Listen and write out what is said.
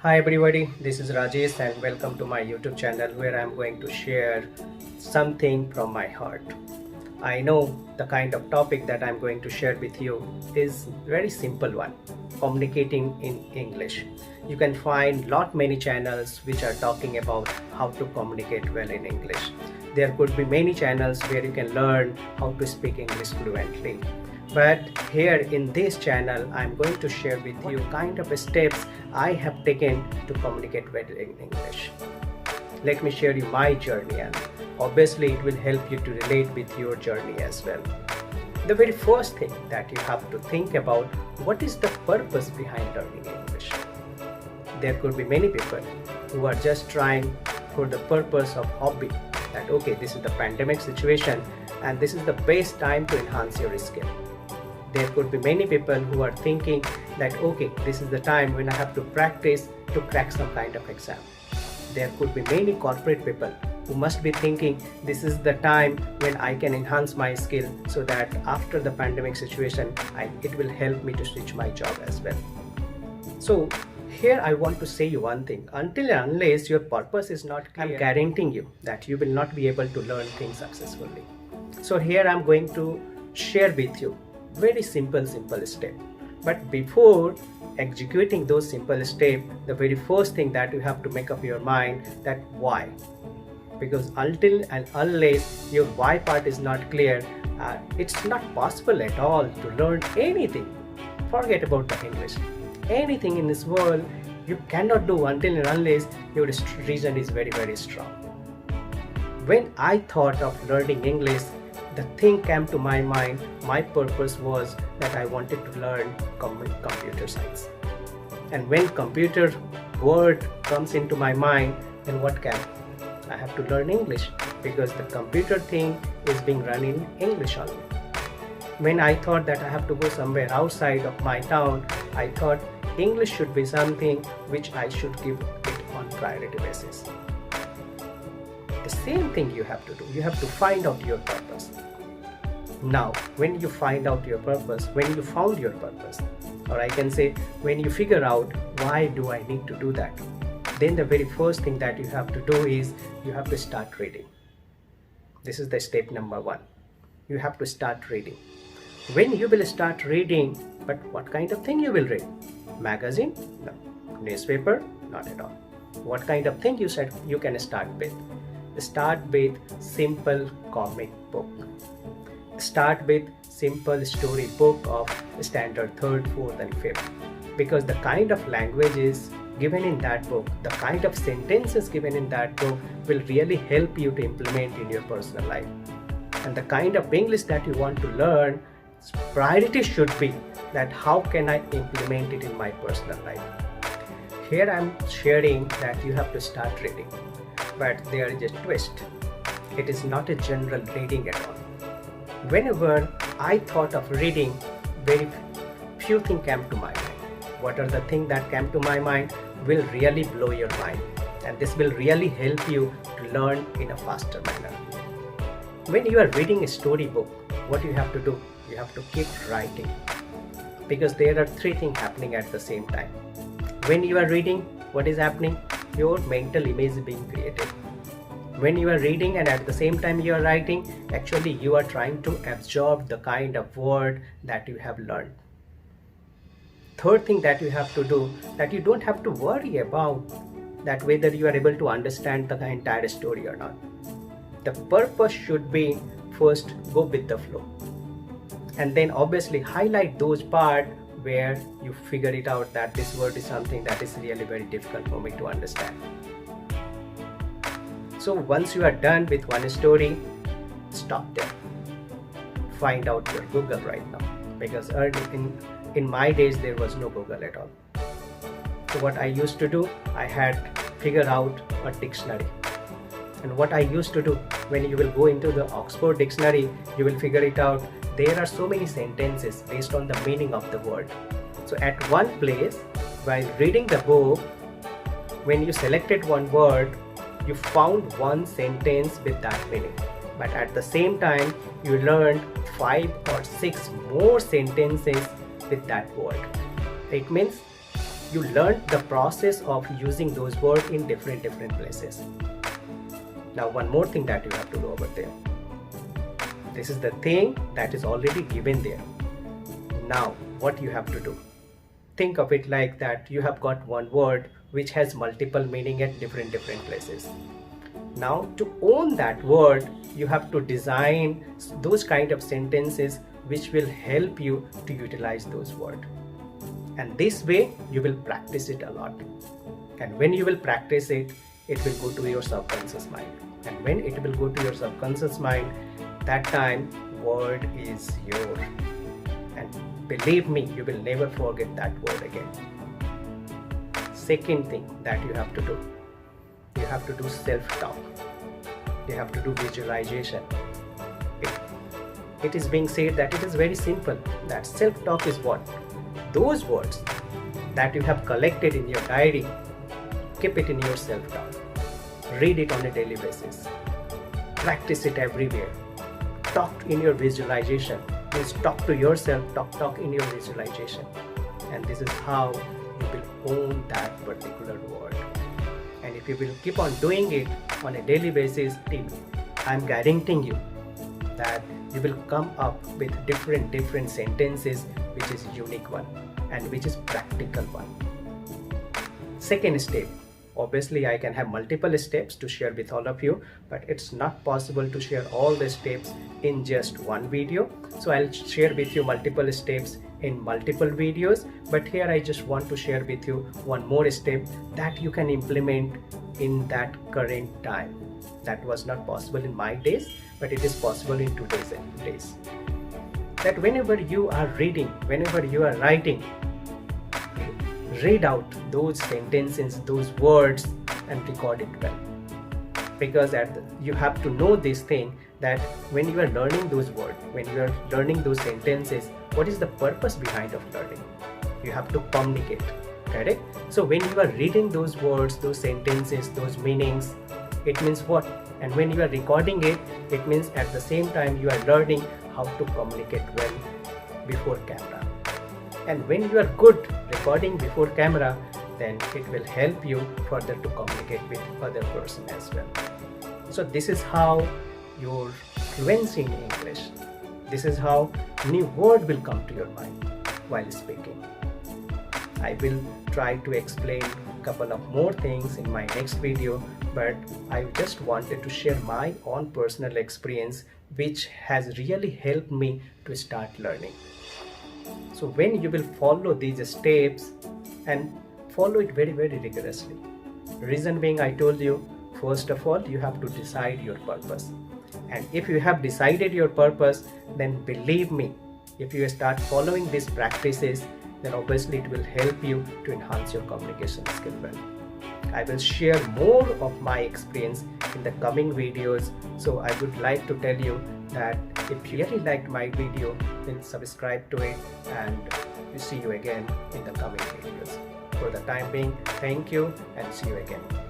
Hi everybody, this is Rajesh and welcome to my YouTube channel where I'm going to share something from my heart. I know the kind of topic that I'm going to share with you is very simple one, communicating in English. You can find lot many channels which are talking about how to communicate well in English. There could be many channels where you can learn how to speak English fluently. But here in this channel, I'm going to share with you kind of steps I have taken to communicate well in English. Let me share you my journey, and obviously it will help you to relate with your journey as well. The very first thing that you have to think about, what is the purpose behind learning English? There could be many people who are just trying for the purpose of hobby, that okay, this is the pandemic situation and this is the best time to enhance your skill. There could be many people who are thinking that okay, this is the time when I have to practice to crack some kind of exam. There could be many corporate people who must be thinking this is the time when I can enhance my skill so that after the pandemic situation it will help me to switch my job as well. So here I want to say you one thing, until and unless your purpose is not clear, I'm guaranteeing you that you will not be able to learn things successfully. So here I'm going to share with you very simple step. But before executing those simple steps, the very first thing that you have to make up your mind that why. Because until and unless your why part is not clear, it's not possible at all to learn anything. Forget about the English. Anything in this world you cannot do until and unless your reason is very strong. When I thought of learning English, the thing came to my mind, my purpose was that I wanted to learn computer science. And when computer word comes into my mind, then what can? I have to learn English because the computer thing is being run in English only. When I thought that I have to go somewhere outside of my town, I thought English should be something which I should give it on priority basis. The same thing you have to do. You have to find out your purpose. Now, when you find out your purpose, when you found your purpose, or I can say when you figure out why do I need to do that, then the very first thing that you have to do is you have to start reading. This is the step number one. You have to start reading. When you will start reading, but what kind of thing you will read? Magazine? No. Newspaper? Not at all. What kind of thing you said you can start with? Start with simple comic book. Start with simple story book of standard 3rd, 4th and 5th, because the kind of languages given in that book, the kind of sentences given in that book will really help you to implement in your personal life. And the kind of English that you want to learn, priority should be that how can I implement it in my personal life. Here I am sharing that you have to start reading, but there is a twist. It is not a general reading at all. Whenever I thought of reading, very few things came to my mind. What are the things that came to my mind will really blow your mind, and this will really help you to learn in a faster manner. When you are reading a storybook, what you have to do? You have to keep writing, because there are 3 things happening at the same time. When you are reading, what is happening? Your mental image is being created. When you are reading and at the same time you are writing, actually you are trying to absorb the kind of word that you have learned. Third thing that you have to do, that you don't have to worry about that whether you are able to understand the entire story or not. The purpose should be first go with the flow, and then obviously highlight those parts where you figure it out that this word is something that is really very difficult for me to understand. So once you are done with one story, stop there. Find out your Google right now, because early in my days there was no Google at all. So what I used to do, I had figured out a dictionary. And what I used to do, when you will go into the Oxford dictionary, you will figure it out. There are so many sentences based on the meaning of the word. So at one place, while reading the book, when you selected one word, you found one sentence with that meaning. But at the same time, you learned 5 or 6 more sentences with that word. It means you learn the process of using those words in different places. Now one more thing that you have to do over there. This is the thing that is already given there. Now what you have to do, think of it like that you have got one word which has multiple meaning at different places. Now to own that word, you have to design those kind of sentences which will help you to utilize those words. And this way you will practice it a lot. And when you will practice it, it will go to your subconscious mind. And when it will go to your subconscious mind, that time word is yours. And believe me, you will never forget that word again. Second thing that you have to do, you have to do self-talk. You have to do visualization. It is being said that it is very simple, that self-talk is what? Those words that you have collected in your diary, keep it in your self-talk. Read it on a daily basis. Practice it everywhere. Talk in your visualization. Please talk to yourself, talk in your visualization. And this is how you will own that particular word. And if you will keep on doing it on a daily basis, I'm guaranteeing you that you will come up with different sentences which is unique one and which is practical one. Second step, obviously I can have multiple steps to share with all of you, but it's not possible to share all the steps in just one video. So I'll share with you multiple steps in multiple videos, but here I just want to share with you one more step that you can implement in that current time. That was not possible in my days, but it is possible in today's days. That whenever you are reading, whenever you are writing, read out those sentences, those words, and record it well. Because you have to know this thing, that when you are learning those words, when you are learning those sentences, what is the purpose behind of learning? You have to communicate, correct? So when you are reading those words, those sentences, those meanings, it means what? And when you are recording it, it means at the same time you are learning how to communicate well before camera. And when you are good recording before camera, then it will help you further to communicate with other person as well. So this is how your fluency in English, this is how new word will come to your mind while speaking. I will try to explain a couple of more things in my next video, but I just wanted to share my own personal experience which has really helped me to start learning. So when you will follow these steps and follow it very rigorously. Reason being, I told you, first of all, you have to decide your purpose. And if you have decided your purpose, then believe me, if you start following these practices, then obviously it will help you to enhance your communication skill well. I will share more of my experience in the coming videos. So I would like to tell you that if you really liked my video, then subscribe to it, and we'll see you again in the coming videos. For the time being, thank you and see you again.